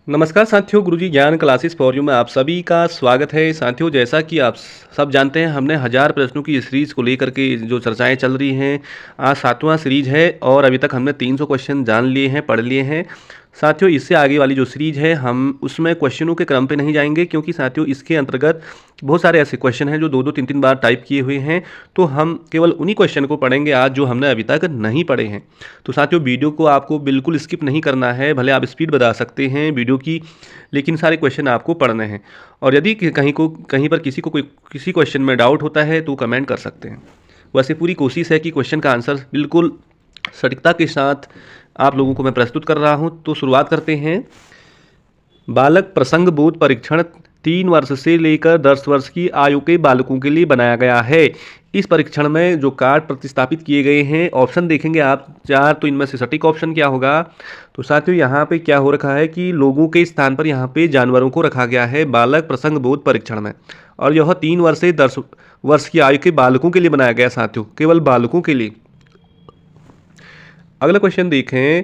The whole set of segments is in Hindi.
नमस्कार साथियों, गुरुजी ज्ञान क्लासेस फॉर यू में आप सभी का स्वागत है। साथियों, जैसा कि आप सब जानते हैं, हमने 1000 प्रश्नों की सीरीज़ को लेकर के जो चर्चाएं चल रही हैं, आज 7वां सीरीज है और अभी तक हमने 300 क्वेश्चन जान लिए हैं, पढ़ लिए हैं। साथियों, इससे आगे वाली जो सीरीज है हम उसमें क्वेश्चनों के क्रम पे नहीं जाएंगे, क्योंकि साथियों इसके अंतर्गत बहुत सारे ऐसे क्वेश्चन हैं जो 2-2 3-3 बार टाइप किए हुए हैं। तो हम केवल उन्हीं क्वेश्चन को पढ़ेंगे आज जो हमने अभी तक नहीं पढ़े हैं। तो साथियों, वीडियो को आपको बिल्कुल स्किप नहीं करना है, भले आप स्पीड बढ़ा सकते हैं वीडियो की, लेकिन सारे क्वेश्चन आपको पढ़ने हैं। और यदि कहीं पर किसी क्वेश्चन में डाउट होता है तो कमेंट कर सकते हैं। वैसे पूरी कोशिश है कि क्वेश्चन का आंसर बिल्कुल सटीकता के साथ आप लोगों को मैं प्रस्तुत कर रहा हूं। तो शुरुआत करते हैं। बालक प्रसंग बोध परीक्षण 3 वर्ष से लेकर 10 वर्ष की आयु के बालकों के लिए बनाया गया है। इस परीक्षण में जो कार्ड प्रतिस्थापित किए गए हैं, ऑप्शन देखेंगे आप 4, तो इनमें से सटीक ऑप्शन क्या होगा? तो साथियों, यहाँ पे क्या हो रखा है कि लोगों के स्थान पर यहाँ पे जानवरों को रखा गया है बालक प्रसंग बोध परीक्षण में, और यह 3 वर्ष से 10 वर्ष की आयु के बालकों के लिए बनाया गया साथियों, केवल बालकों के लिए। अगला क्वेश्चन देखें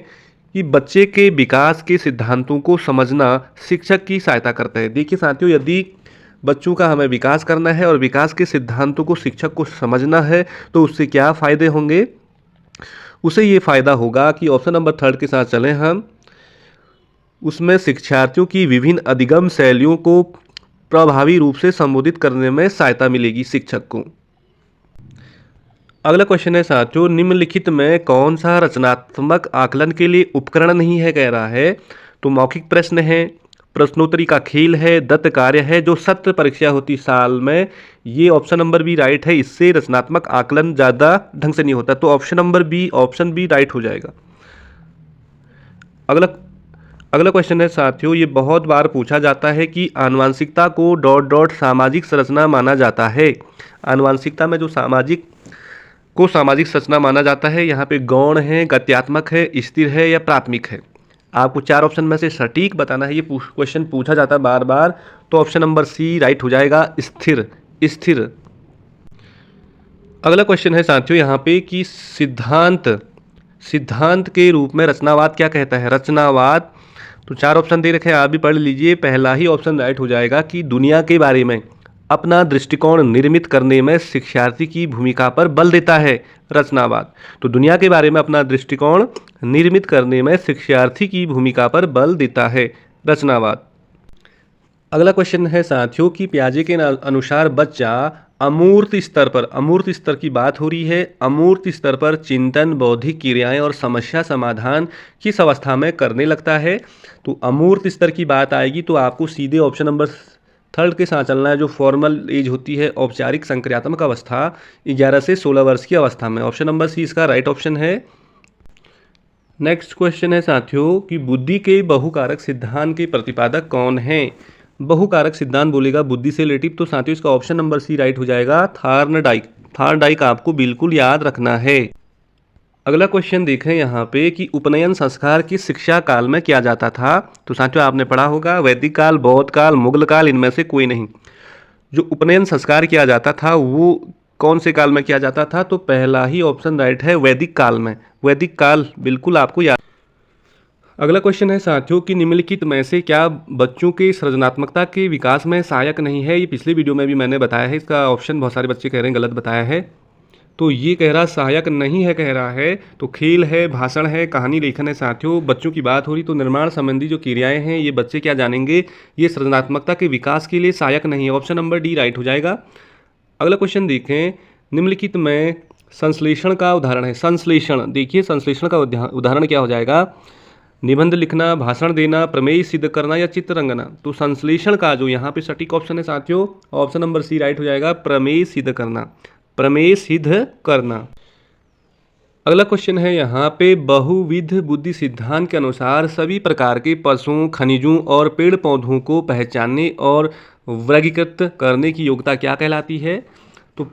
कि बच्चे के विकास के सिद्धांतों को समझना शिक्षक की सहायता करता है। देखिए साथियों, यदि बच्चों का हमें विकास करना है और विकास के सिद्धांतों को शिक्षक को समझना है तो उससे क्या फ़ायदे होंगे? उसे ये फ़ायदा होगा कि ऑप्शन नंबर 3 के साथ चलें हम, उसमें शिक्षार्थियों की विभिन्न अधिगम शैलियों को प्रभावी रूप से संबोधित करने में सहायता मिलेगी शिक्षक को। अगला क्वेश्चन है साथियों, निम्नलिखित में कौन सा रचनात्मक आकलन के लिए उपकरण नहीं है कह रहा है? तो मौखिक प्रश्न है, प्रश्नोत्तरी का खेल है, दत्त कार्य है, जो सत्र परीक्षा होती साल में। ये ऑप्शन नंबर बी राइट है, इससे रचनात्मक आकलन ज़्यादा ढंग से नहीं होता। तो ऑप्शन बी राइट हो जाएगा। अगला क्वेश्चन है साथियों, ये बहुत बार पूछा जाता है कि आनुवांशिकता को ... सामाजिक संरचना माना जाता है। आनुवांशिकता में जो सामाजिक संरचना माना जाता है, यहाँ पे गौण है, गत्यात्मक है, स्थिर है या प्राथमिक है। आपको 4 ऑप्शन में से सटीक बताना है, ये क्वेश्चन पूछा जाता है बार बार। तो ऑप्शन नंबर सी राइट हो जाएगा, स्थिर। अगला क्वेश्चन है साथियों यहाँ पे कि सिद्धांत के रूप में रचनावाद क्या कहता है? रचनावाद, तो 4 ऑप्शन दे रखे हैं, आप भी पढ़ लीजिए। पहला ही ऑप्शन राइट हो जाएगा कि दुनिया के बारे में अपना दृष्टिकोण निर्मित करने में शिक्षार्थी की भूमिका पर बल देता है रचनावाद। तो दुनिया के बारे में अपना दृष्टिकोण निर्मित करने में शिक्षार्थी की भूमिका पर बल देता है रचनावाद। अगला क्वेश्चन है साथियों कि पियाजे के अनुसार बच्चा अमूर्त स्तर की बात हो रही है, अमूर्त स्तर पर चिंतन, बौद्धिक क्रियाएं और समस्या समाधान किस अवस्था में करने लगता है? तो अमूर्त स्तर की बात आएगी तो आपको सीधे ऑप्शन नंबर 3 के साथ चलना है, जो फॉर्मल एज होती है, औपचारिक संक्रियात्मक अवस्था 11 से 16 वर्ष की अवस्था में। ऑप्शन नंबर सी इसका राइट ऑप्शन है। नेक्स्ट क्वेश्चन है साथियों कि बुद्धि के बहुकारक सिद्धांत के प्रतिपादक कौन है? बहुकारक सिद्धांत बोलेगा बुद्धि से रिलेटिव, तो साथियों इसका ऑप्शन नंबर सी राइट हो जाएगा, थॉर्नडाइक आपको बिल्कुल याद रखना है। अगला क्वेश्चन देखें यहाँ पे कि उपनयन संस्कार किस शिक्षा काल में किया जाता था? तो साथियों आपने पढ़ा होगा वैदिक काल, बौद्ध काल, मुगल काल, इनमें से कोई नहीं। जो उपनयन संस्कार किया जाता था वो कौन से काल में किया जाता था? तो पहला ही ऑप्शन राइट है, वैदिक काल में। वैदिक काल बिल्कुल आपको याद। अगला क्वेश्चन है साथियों कि निम्नलिखित में से क्या बच्चों के सृजनात्मकता के विकास में सहायक नहीं है? ये पिछले वीडियो में भी मैंने बताया है, इसका ऑप्शन बहुत सारे बच्चे कह रहे हैं गलत बताया है। तो ये कह रहा सहायक नहीं है कह रहा है, तो खेल है, भाषण है, कहानी लेखन है। साथियों बच्चों की बात हो रही तो निर्माण संबंधी जो क्रियाएं हैं ये बच्चे क्या जानेंगे, ये सृजनात्मकता के विकास के लिए सहायक नहीं है। ऑप्शन नंबर डी राइट हो जाएगा। अगला क्वेश्चन देखें, निम्नलिखित में संश्लेषण का उदाहरण है। संश्लेषण, देखिए संश्लेषण का उदाहरण क्या हो जाएगा? निबंध लिखना, भाषण देना, प्रमेय सिद्ध करना या चित्र रंगना। तो संश्लेषण का जो यहाँ पे सटीक ऑप्शन है साथियों, ऑप्शन नंबर सी राइट हो जाएगा, प्रमेय सिद्ध करना। अगला क्वेश्चन है यहाँ पे बहुविध बुद्धि सिद्धांत के अनुसार सभी प्रकार के पशुओं, खनिजों और पेड़ पौधों को पहचानने और वर्गीकृत करने की योग्यता क्या कहलाती है? तो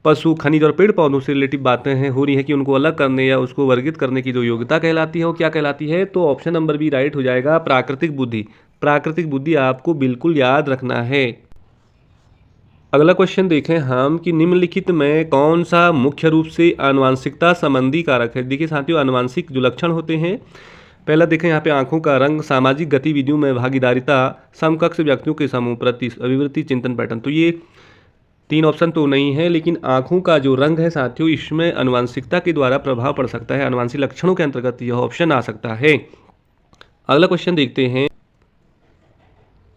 पशु, खनिज और पेड़ पौधों से रिलेटिव बातें हो रही है कि उनको अलग करने या उसको वर्गीकृत करने की जो योग्यता कहलाती है वो क्या कहलाती है? तो ऑप्शन नंबर बी राइट हो जाएगा, प्राकृतिक बुद्धि आपको बिल्कुल याद रखना है। अगला क्वेश्चन देखें हम कि निम्नलिखित में कौन सा मुख्य रूप से आनुवांशिकता संबंधी कारक है? देखिए साथियों, आनुवांशिक जो लक्षण होते हैं पहला देखें यहाँ पे आंखों का रंग, सामाजिक गतिविधियों में भागीदारिता, समकक्ष व्यक्तियों के समूह, प्रति अभिवृत्ति, चिंतन, पैटर्न। तो ये 3 ऑप्शन तो नहीं है, लेकिन आंखों का जो रंग है साथियों, इसमें आनुवंशिकता के द्वारा प्रभाव पड़ सकता है, आनुवंशिक लक्षणों के अंतर्गत यह ऑप्शन आ सकता है। अगला क्वेश्चन देखते हैं।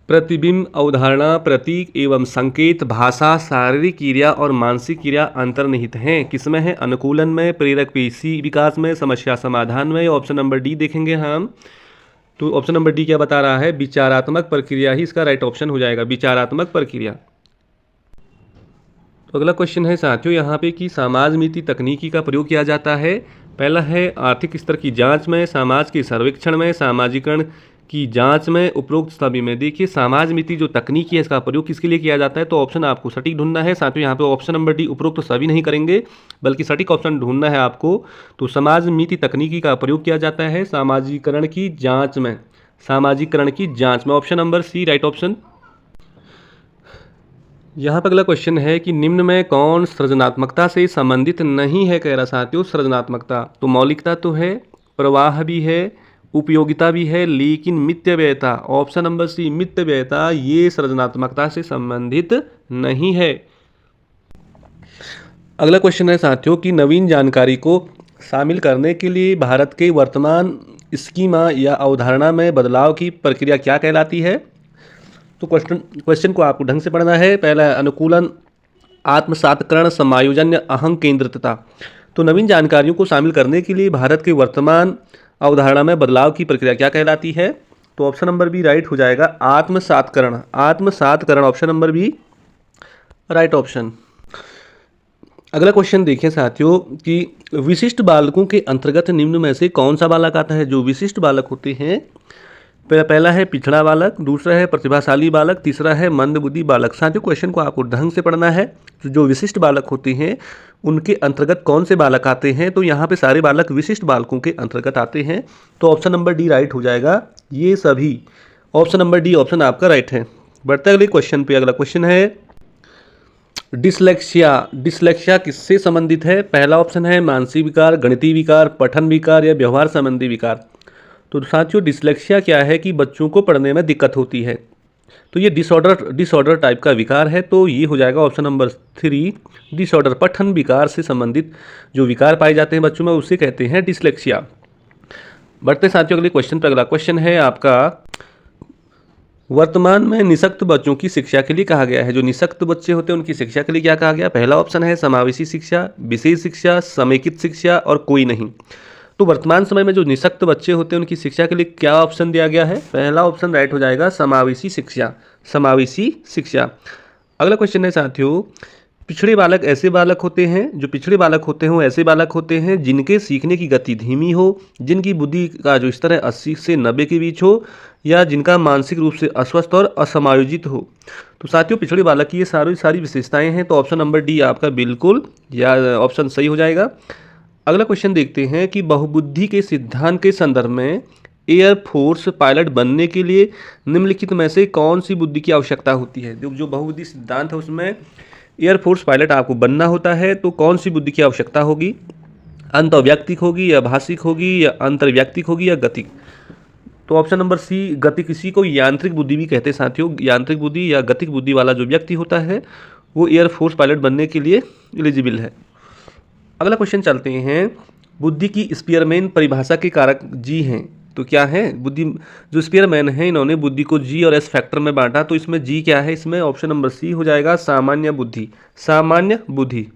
प्रतिबिंब, अवधारणा, प्रतीक एवं संकेत, भाषा, शारीरिक क्रिया और मानसिक क्रिया अंतर्निहित हैं। किसमें है? अनुकूलन में, प्रेरक पेशी विकास में, समस्या समाधान में। ऑप्शन नंबर डी देखेंगे हम। तो ऑप्शन नंबर डी क्या बता रहा है? विचारात्मक प्रक्रिया ही इसका राइट ऑप्शन हो जाएगा, विचारात्मक प्रक्रिया। तो अगला क्वेश्चन है साथियों यहाँ पे कि समाज नीति तकनीकी का प्रयोग किया जाता है। पहला है आर्थिक स्तर की जांच में, समाज के सर्वेक्षण में, सामाजिकरण की जांच में, उपरोक्त सभी में। देखिए समाज मिति जो तकनीकी है इसका प्रयोग किसके लिए किया जाता है? तो ऑप्शन आपको सटीक ढूंढना है साथियों। यहाँ पे ऑप्शन नंबर डी उपरोक्त सभी नहीं करेंगे, बल्कि सटीक ऑप्शन ढूंढना है आपको। तो समाज मिति तकनीकी का प्रयोग किया जाता है सामाजिकरण की जांच में, सामाजिकरण की जांच में। Option number C right option. यहाँ पर अगला क्वेश्चन है कि निम्न में कौन सृजनात्मकता से संबंधित नहीं है? कह रहा साथियों सृजनात्मकता। तो मौलिकता तो है, प्रवाह भी है, उपयोगिता भी है, लेकिन मितव्ययता, ऑप्शन नंबर सी मितव्ययता, ये सृजनात्मकता से संबंधित नहीं है। अगला क्वेश्चन है साथियों कि नवीन जानकारी को शामिल करने के लिए भारत के वर्तमान स्कीमा या अवधारणा में बदलाव की प्रक्रिया क्या कहलाती है? तो क्वेश्चन को आपको ढंग से पढ़ना है। पहला है अनुकूलन, आत्मसातकरण, समायोजन या अहं केंद्रितता। तो नवीन जानकारियों को शामिल करने के लिए भारत के वर्तमान अवधारणा में बदलाव की प्रक्रिया क्या कहलाती है? तो ऑप्शन नंबर बी राइट हो जाएगा, आत्मसातकरण। आत्मसातकरण option number B right option. अगला क्वेश्चन देखें साथियों कि विशिष्ट बालकों के अंतर्गत निम्न में से कौन सा बालक आता है? जो विशिष्ट बालक होते हैं, पहला है पिछड़ा बालक, दूसरा है प्रतिभाशाली बालक, तीसरा है मंदबुद्धि बालक। साथियों क्वेश्चन को आपको ढंग से पढ़ना है। तो जो विशिष्ट बालक होते हैं उनके अंतर्गत कौन से बालक आते हैं? तो यहाँ पे सारे बालक विशिष्ट बालकों के अंतर्गत आते हैं। तो ऑप्शन नंबर डी राइट हो जाएगा, ये सभी। ऑप्शन नंबर डी ऑप्शन आपका राइट है। बढ़ते अगले क्वेश्चन पे। अगला क्वेश्चन है डिसलेक्सिया। डिसलेक्सिया किससे संबंधित है? पहला ऑप्शन है मानसिक विकार, गणितीय विकार, पठन विकार या व्यवहार संबंधी विकार। तो साथियों डिसलेक्सिया क्या है कि बच्चों को पढ़ने में दिक्कत होती है। तो ये डिसऑर्डर टाइप का विकार है। तो ये हो जाएगा ऑप्शन नंबर 3 डिसऑर्डर। पठन विकार से संबंधित जो विकार पाए जाते हैं बच्चों में उसे कहते हैं डिसलेक्सिया। बढ़ते साथियों अगले क्वेश्चन पर। अगला क्वेश्चन है आपका वर्तमान में निःशक्त बच्चों की शिक्षा के लिए कहा गया है। जो निःशक्त बच्चे होते हैं उनकी शिक्षा के लिए क्या कहा गया? पहला ऑप्शन है समावेशी शिक्षा, विशेष शिक्षा, समेकित शिक्षा और कोई नहीं। तो वर्तमान समय में जो निःशक्त बच्चे होते हैं उनकी शिक्षा के लिए क्या ऑप्शन दिया गया है? पहला ऑप्शन राइट हो जाएगा, समावेशी शिक्षा, समावेशी शिक्षा। अगला क्वेश्चन है साथियों पिछड़े बालक ऐसे बालक होते हैं, जो पिछड़े बालक होते हैं वो ऐसे बालक होते हैं जिनके सीखने की गति धीमी हो, जिनकी बुद्धि का जो स्तर है 80 से 90 के बीच हो, या जिनका मानसिक रूप से अस्वस्थ और असमायोजित हो। तो साथियों पिछड़े बालक की ये सारी विशेषताएं हैं। तो ऑप्शन नंबर डी आपका बिल्कुल या ऑप्शन सही हो जाएगा। अगला क्वेश्चन देखते हैं कि बहुबुद्धि के सिद्धांत के संदर्भ में एयरफोर्स पायलट बनने के लिए निम्नलिखित में से कौन सी बुद्धि की आवश्यकता होती है? जो बहुबुद्धि सिद्धांत है उसमें एयरफोर्स पायलट आपको बनना होता है, तो कौन सी बुद्धि की आवश्यकता होगी? अंतर्वैयक्तिक होगी या भाषिक होगी या अंतर्वैयक्तिक होगी या गतिक? तो ऑप्शन नंबर सी गतिक। इसी को यांत्रिक बुद्धि भी कहते हैं साथियों। यांत्रिक बुद्धि या गतिक बुद्धि वाला जो व्यक्ति होता है वो एयरफोर्स पायलट बनने के लिए एलिजिबल है। अगला क्वेश्चन चलते हैं। बुद्धि की स्पीयरमैन परिभाषा के कारक जी हैं। तो क्या है? बुद्धि जो स्पीयरमैन है इन्होंने बुद्धि को जी और एस फैक्टर में बांटा। तो इसमें जी क्या है? इसमें ऑप्शन नंबर सी हो जाएगा, सामान्य बुद्धि, सामान्य बुद्धि।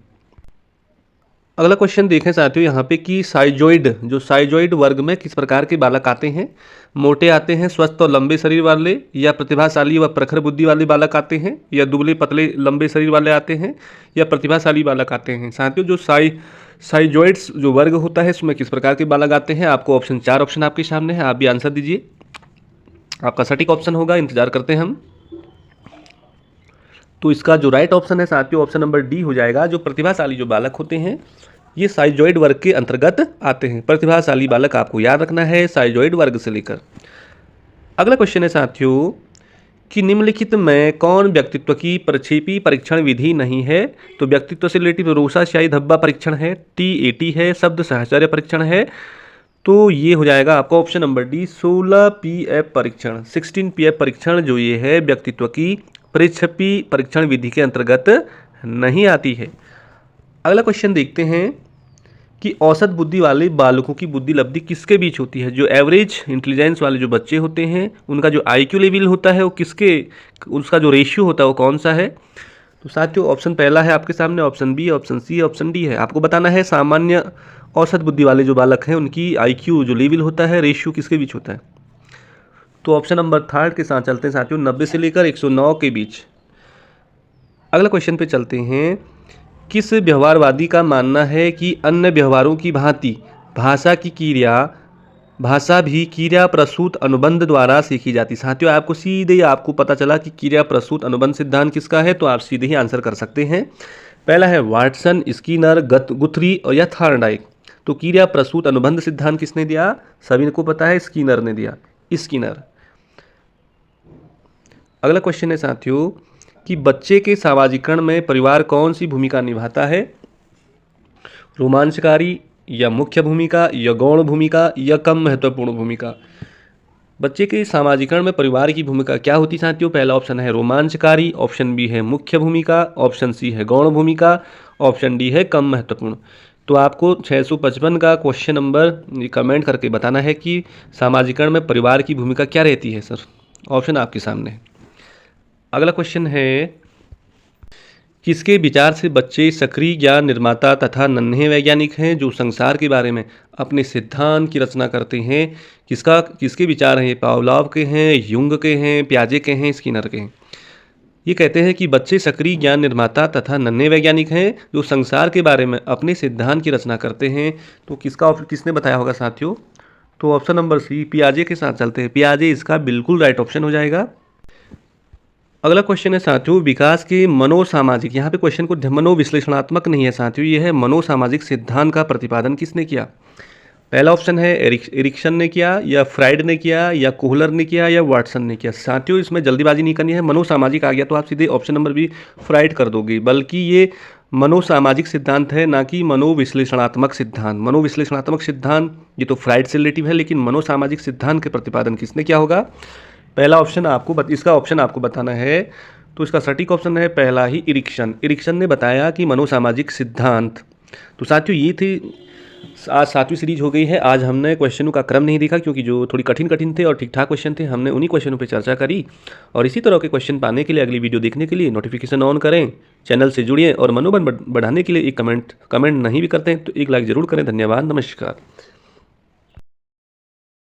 अगला क्वेश्चन देखें साथियों यहाँ पे कि साइजोइड वर्ग में किस प्रकार के बालक आते हैं? मोटे आते हैं, स्वस्थ और लंबे शरीर वाले, या प्रतिभाशाली व प्रखर बुद्धि वाले बालक आते हैं, या दुबले पतले लंबे शरीर वाले आते हैं, या प्रतिभाशाली बालक आते हैं? साथियों जो साइजोइड्स जो वर्ग होता है इसमें किस प्रकार के बालक आते हैं? आपको ऑप्शन 4 ऑप्शन आपके सामने है, आप भी आंसर दीजिए। आपका सटीक ऑप्शन होगा, इंतजार करते हैं हम। तो इसका जो राइट ऑप्शन है साथियों ऑप्शन नंबर डी हो जाएगा। जो प्रतिभाशाली जो बालक होते हैं ये साइजोइड वर्ग के अंतर्गत आते हैं। प्रतिभाशाली बालक आपको याद रखना है साइजोइड वर्ग से लेकर। अगला क्वेश्चन है साथियों कि निम्नलिखित में कौन व्यक्तित्व की प्रक्षेपी परीक्षण विधि नहीं है? तो व्यक्तित्व से रिलेटिव रोसा स्याही धब्बा परीक्षण है, TAT है, शब्द साहचर्य परीक्षण है, तो ये हो जाएगा आपका ऑप्शन नंबर डी 16 पीएफ परीक्षण। 16 पीएफ परीक्षण जो ये है व्यक्तित्व की परीक्षपी परीक्षण विधि के अंतर्गत नहीं आती है। अगला क्वेश्चन देखते हैं कि औसत बुद्धि वाले बालकों की बुद्धि लब्धि किसके बीच होती है। जो एवरेज इंटेलिजेंस वाले जो बच्चे होते हैं उनका जो आईक्यू लेवल होता है वो किसके, उसका जो रेशियो होता है वो कौन सा है। तो साथियों ऑप्शन पहला है आपके सामने, option B, option C, option D है। आपको बताना है सामान्य औसत बुद्धि वाले जो बालक हैं उनकी आईक्यू जो लेवल होता है रेशियो किसके बीच होता है। तो ऑप्शन नंबर थर्ड के साथ चलते हैं साथियों, 90 से लेकर 109 के बीच। अगला क्वेश्चन पे चलते हैं। किस व्यवहारवादी का मानना है कि अन्य व्यवहारों की भांति भाषा भी क्रिया प्रसूत अनुबंध द्वारा सीखी जाती। साथियों आपको सीधे ही आपको पता चला कि क्रिया प्रसूत अनुबंध सिद्धांत किसका है, तो आप सीधे ही आंसर कर सकते हैं। पहला है वाटसन, स्किनर, गुथरी और या थॉर्नडाइक। तो क्रिया प्रसूत अनुबंध सिद्धांत किसने दिया, सभी को पता है, स्किनर ने दिया, स्किनर। अगला क्वेश्चन है साथियों कि बच्चे के सामाजिकरण में परिवार कौन सी भूमिका निभाता है। रोमांचकारी या मुख्य भूमिका या गौण भूमिका या कम महत्वपूर्ण भूमिका। बच्चे के सामाजिकरण में परिवार की भूमिका क्या होती है साथियों। पहला ऑप्शन है रोमांचकारी, ऑप्शन बी है मुख्य भूमिका, ऑप्शन सी है गौण भूमिका, ऑप्शन डी है कम महत्वपूर्ण। तो आपको 655 का क्वेश्चन नंबर कमेंट करके बताना है कि सामाजिकरण में परिवार की भूमिका क्या रहती है सर। ऑप्शन आपके सामने है। अगला क्वेश्चन है किसके विचार से बच्चे सक्रिय ज्ञान निर्माता तथा नन्हे वैज्ञानिक हैं जो संसार के बारे में अपने सिद्धांत की रचना करते हैं। किसके विचार हैं ये, पावलोव के हैं, युंग के हैं, पियाजे के हैं, स्किनर के हैं। ये कहते हैं कि बच्चे सक्रिय ज्ञान निर्माता तथा नन्हे वैज्ञानिक हैं जो संसार के बारे में अपने सिद्धांत की रचना करते हैं। तो किसने बताया होगा साथियों, तो ऑप्शन नंबर सी पियाजे के साथ चलते हैं। पियाजे इसका बिल्कुल राइट ऑप्शन हो जाएगा। अगला क्वेश्चन है साथियों विकास के मनोसामाजिक, यहाँ पे क्वेश्चन को मनोविश्लेषणात्मक नहीं है साथियों, यह है मनोसामाजिक सिद्धांत का प्रतिपादन किसने किया। पहला ऑप्शन है एरिक्सन ने किया, या फ्राइड ने किया, या कोहलर ने किया, या वाटसन ने किया। साथियों इसमें जल्दीबाजी नहीं करनी है, मनोसामाजिक आ गया तो आप सीधे ऑप्शन नंबर बी फ्राइड कर दोगे, बल्कि ये मनोसामाजिक सिद्धांत है ना कि मनोविश्लेषणात्मक सिद्धांत। मनोविश्लेषणात्मक सिद्धांत ये तो फ्राइड से रिलेटिव है, लेकिन मनोसामाजिक सिद्धांत के प्रतिपादन किसने किया होगा। पहला ऑप्शन इसका ऑप्शन आपको बताना है, तो इसका सटीक ऑप्शन है पहला ही इरिक्सन ने बताया कि मनोसामाजिक सिद्धांत। तो साथियों ये थी आज 7वीं सीरीज हो गई है। आज हमने क्वेश्चनों का क्रम नहीं देखा क्योंकि जो थोड़ी कठिन थे और ठीक ठाक क्वेश्चन थे, हमने उन्हीं क्वेश्चनों पे चर्चा करी। और इसी तरह के क्वेश्चन पाने के लिए अगली वीडियो देखने के लिए नोटिफिकेशन ऑन करें, चैनल से जुड़िए और मनोबल बढ़ाने के लिए एक कमेंट नहीं भी करते हैं तो एक लाइक जरूर करें। धन्यवाद, नमस्कार।